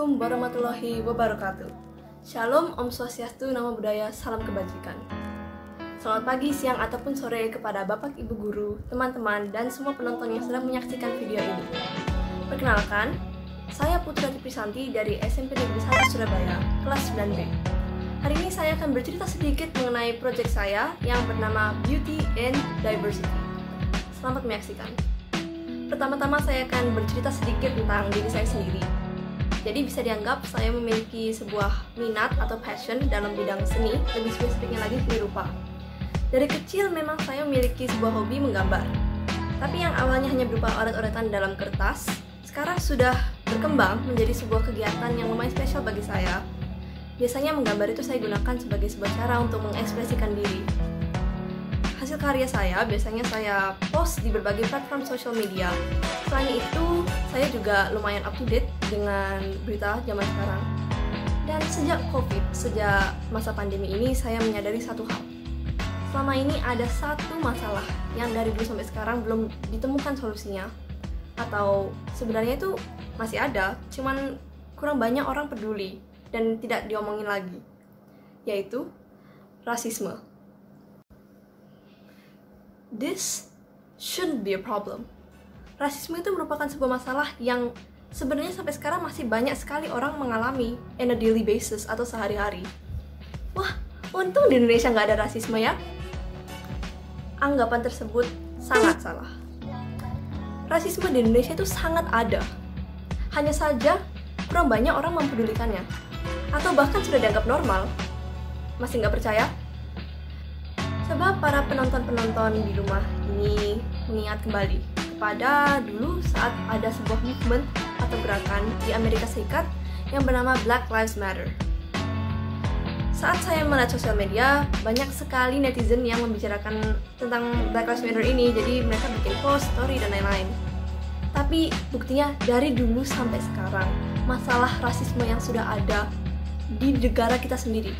Assalamualaikum warahmatullahi wabarakatuh. Shalom, Om Swastiastu, Namo Buddhaya, salam kebajikan. Selamat pagi, siang, ataupun sore kepada Bapak, Ibu Guru, teman-teman, dan semua penonton yang sedang menyaksikan video ini. Perkenalkan, saya Putra Trisanti dari SMP Negeri 1 Surabaya, kelas 9B. Hari ini saya akan bercerita sedikit mengenai proyek saya yang bernama Beauty and Diversity. Selamat menyaksikan. Pertama-tama saya akan bercerita sedikit tentang diri saya sendiri. Jadi bisa dianggap saya memiliki sebuah minat atau passion dalam bidang seni, lebih spesifiknya lagi seni rupa. Dari kecil memang saya memiliki sebuah hobi menggambar. Tapi yang awalnya hanya berupa oret-oretan dalam kertas, sekarang sudah berkembang menjadi sebuah kegiatan yang lumayan spesial bagi saya. Biasanya menggambar itu saya gunakan sebagai sebuah cara untuk mengekspresikan diri. Hasil karya saya biasanya saya post di berbagai platform sosial media. Selain itu, saya juga lumayan up to date dengan berita zaman sekarang. Dan sejak masa pandemi ini, saya menyadari satu hal. Selama ini ada satu masalah yang dari dulu sampai sekarang belum ditemukan solusinya. Atau sebenarnya itu masih ada, cuman kurang banyak orang peduli dan tidak diomongin lagi. Yaitu rasisme. This shouldn't be a problem. Rasisme itu merupakan sebuah masalah yang sebenarnya sampai sekarang masih banyak sekali orang mengalami on a daily basis atau sehari-hari. Wah, untung di Indonesia nggak ada rasisme ya. Anggapan tersebut sangat salah. Rasisme di Indonesia itu sangat ada. Hanya saja kurang banyak orang mempedulikannya. Atau bahkan sudah dianggap normal. Masih nggak percaya? Sebab para penonton-penonton di rumah ini mengingat kembali kepada dulu saat ada sebuah movement atau gerakan di Amerika Serikat yang bernama Black Lives Matter. Saat saya melihat sosial media, banyak sekali netizen yang membicarakan tentang Black Lives Matter ini, jadi mereka bikin post, story, dan lain-lain. Tapi buktinya dari dulu sampai sekarang, masalah rasisme yang sudah ada di negara kita sendiri,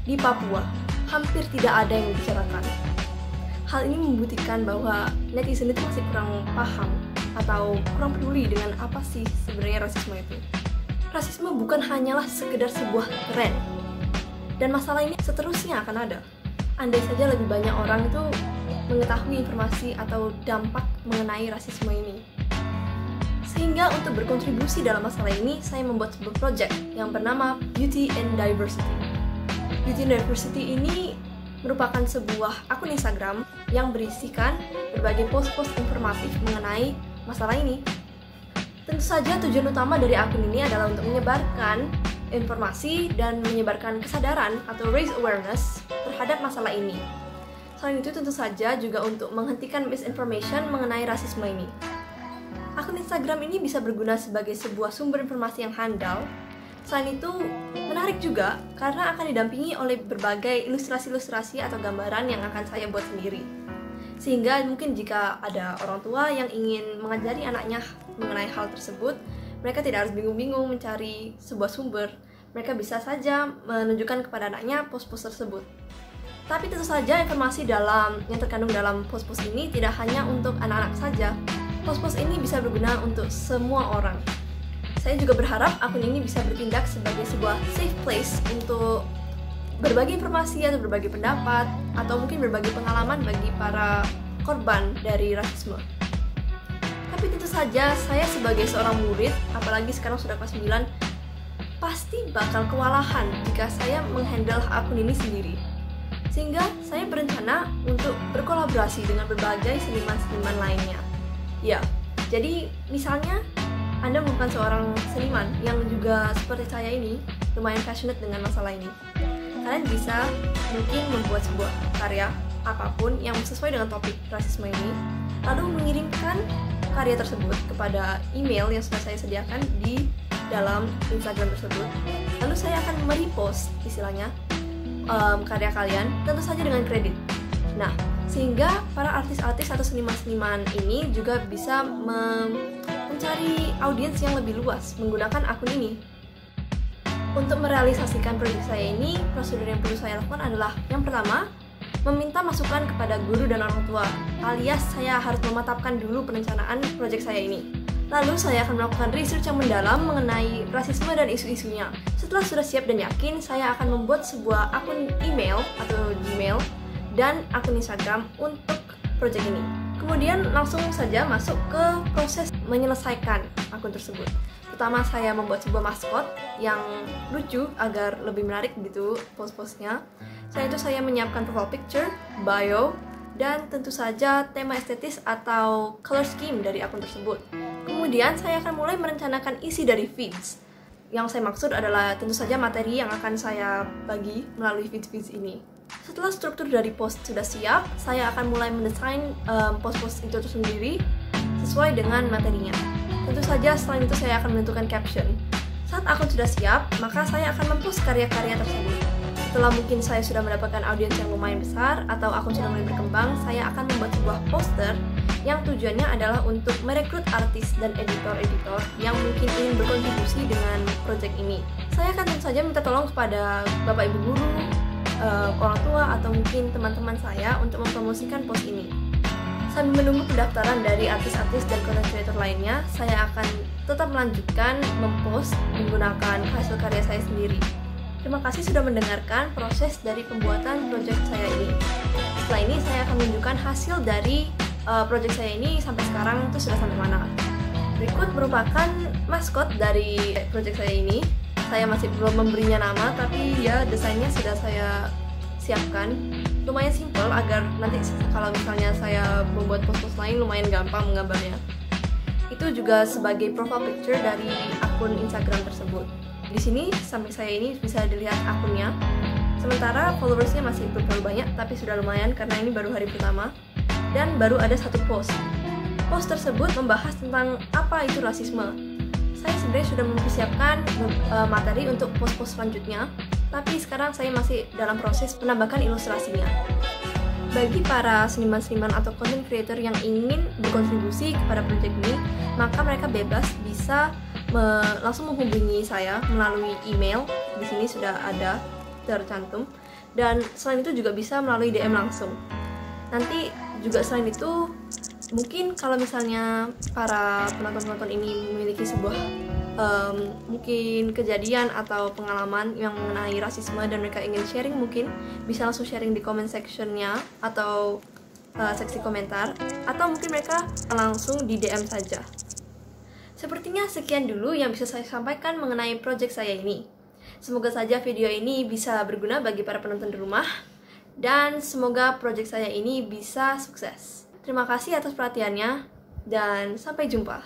di Papua, hampir tidak ada yang dibicarakan. Hal ini membuktikan bahwa netizen itu masih kurang paham atau kurang peduli dengan apa sih sebenarnya rasisme itu. Rasisme bukan hanyalah sekedar sebuah tren, dan masalah ini seterusnya akan ada. Andai saja lebih banyak orang itu mengetahui informasi atau dampak mengenai rasisme ini. Sehingga untuk berkontribusi dalam masalah ini, saya membuat sebuah project yang bernama Beauty and Diversity. Beauty and Diversity ini merupakan sebuah akun Instagram yang berisikan berbagai post-post informatif mengenai masalah ini. Tentu saja tujuan utama dari akun ini adalah untuk menyebarkan informasi dan menyebarkan kesadaran atau raise awareness terhadap masalah ini. Selain itu tentu saja juga untuk menghentikan misinformation mengenai rasisme ini. Akun Instagram ini bisa berguna sebagai sebuah sumber informasi yang handal. Selain itu, menarik juga karena akan didampingi oleh berbagai ilustrasi-ilustrasi atau gambaran yang akan saya buat sendiri. Sehingga mungkin jika ada orang tua yang ingin mengajari anaknya mengenai hal tersebut, mereka tidak harus bingung-bingung mencari sebuah sumber. Mereka bisa saja menunjukkan kepada anaknya post-post tersebut. Tapi tentu saja informasi yang terkandung dalam post-post ini tidak hanya untuk anak-anak saja. Post-post ini bisa berguna untuk semua orang. Saya juga berharap akun ini bisa bertindak sebagai sebuah safe place untuk berbagi informasi atau berbagi pendapat atau mungkin berbagi pengalaman bagi para korban dari rasisme. Tapi tentu saja saya sebagai seorang murid, apalagi sekarang sudah kelas 9, pasti bakal kewalahan jika saya menghandle akun ini sendiri. Sehingga saya berencana untuk berkolaborasi dengan berbagai seniman-seniman lainnya. Ya, jadi misalnya Anda bukan seorang seniman yang juga seperti saya ini lumayan passionate dengan masalah ini. Kalian bisa mungkin membuat sebuah karya apapun yang sesuai dengan topik rasisme ini, lalu mengirimkan karya tersebut kepada email yang sudah saya sediakan di dalam Instagram tersebut. Lalu saya akan merepost istilahnya karya kalian, tentu saja dengan kredit. Nah, sehingga para artis-artis atau seniman-seniman ini juga bisa mencari audiens yang lebih luas menggunakan akun ini. Untuk merealisasikan proyek saya ini, prosedur yang perlu saya lakukan adalah yang pertama, meminta masukan kepada guru dan orang tua, alias saya harus mematapkan dulu perencanaan proyek saya ini. Lalu saya akan melakukan research yang mendalam mengenai rasisme dan isu-isunya. Setelah sudah siap dan yakin, saya akan membuat sebuah akun email atau Gmail dan akun Instagram untuk project ini. Kemudian langsung saja masuk ke proses menyelesaikan akun tersebut. Pertama, saya membuat sebuah maskot yang lucu agar lebih menarik gitu post-postnya. Selain itu saya menyiapkan profile picture, bio, dan tentu saja tema estetis atau color scheme dari akun tersebut. Kemudian saya akan mulai merencanakan isi dari feeds. Yang saya maksud adalah tentu saja materi yang akan saya bagi melalui feeds ini. Setelah struktur dari post sudah siap, saya akan mulai mendesain post-post itu sendiri sesuai dengan materinya. Tentu saja selain itu saya akan menentukan caption. Saat akun sudah siap, maka saya akan mempost karya-karya tersebut. Setelah mungkin saya sudah mendapatkan audiens yang lumayan besar atau akun sudah mulai berkembang, saya akan membuat sebuah poster yang tujuannya adalah untuk merekrut artis dan editor-editor yang mungkin ingin berkontribusi dengan proyek ini. Saya akan tentu saja minta tolong kepada bapak ibu guru, orang tua, atau mungkin teman-teman saya untuk mempromosikan post ini. Sambil menunggu pendaftaran dari artis-artis dan content creator lainnya, saya akan tetap melanjutkan mempost menggunakan hasil karya saya sendiri. Terima kasih sudah mendengarkan proses dari pembuatan project saya ini. Setelah ini saya akan menunjukkan hasil dari project saya ini sampai sekarang itu sudah sampai mana. Berikut merupakan maskot dari project saya ini. Saya masih belum memberinya nama, tapi ya desainnya sudah saya siapkan. Lumayan simple agar nanti kalau misalnya saya membuat post-post lain lumayan gampang menggambarnya. Itu juga sebagai profile picture dari akun Instagram tersebut. Di sini samping saya ini bisa dilihat akunnya. Sementara followersnya masih belum terlalu banyak, tapi sudah lumayan karena ini baru hari pertama. Dan baru ada satu post. Post tersebut membahas tentang apa itu rasisme. Saya sebenarnya sudah mempersiapkan materi untuk post-post selanjutnya, tapi sekarang saya masih dalam proses menambahkan ilustrasinya. Bagi para seniman-seniman atau content creator yang ingin berkontribusi kepada proyek ini, maka mereka bebas bisa langsung menghubungi saya melalui email. Di sini sudah ada tercantum, dan selain itu juga bisa melalui DM langsung. Nanti juga selain itu, mungkin kalau misalnya para penonton-penonton ini memiliki sebuah mungkin kejadian atau pengalaman yang mengenai rasisme dan mereka ingin sharing, mungkin bisa langsung sharing di comment sectionnya atau seksi komentar, atau mungkin mereka langsung di DM saja. Sepertinya sekian dulu yang bisa saya sampaikan mengenai project saya ini. Semoga saja video ini bisa berguna bagi para penonton di rumah, dan semoga project saya ini bisa sukses. Terima kasih atas perhatiannya, dan sampai jumpa.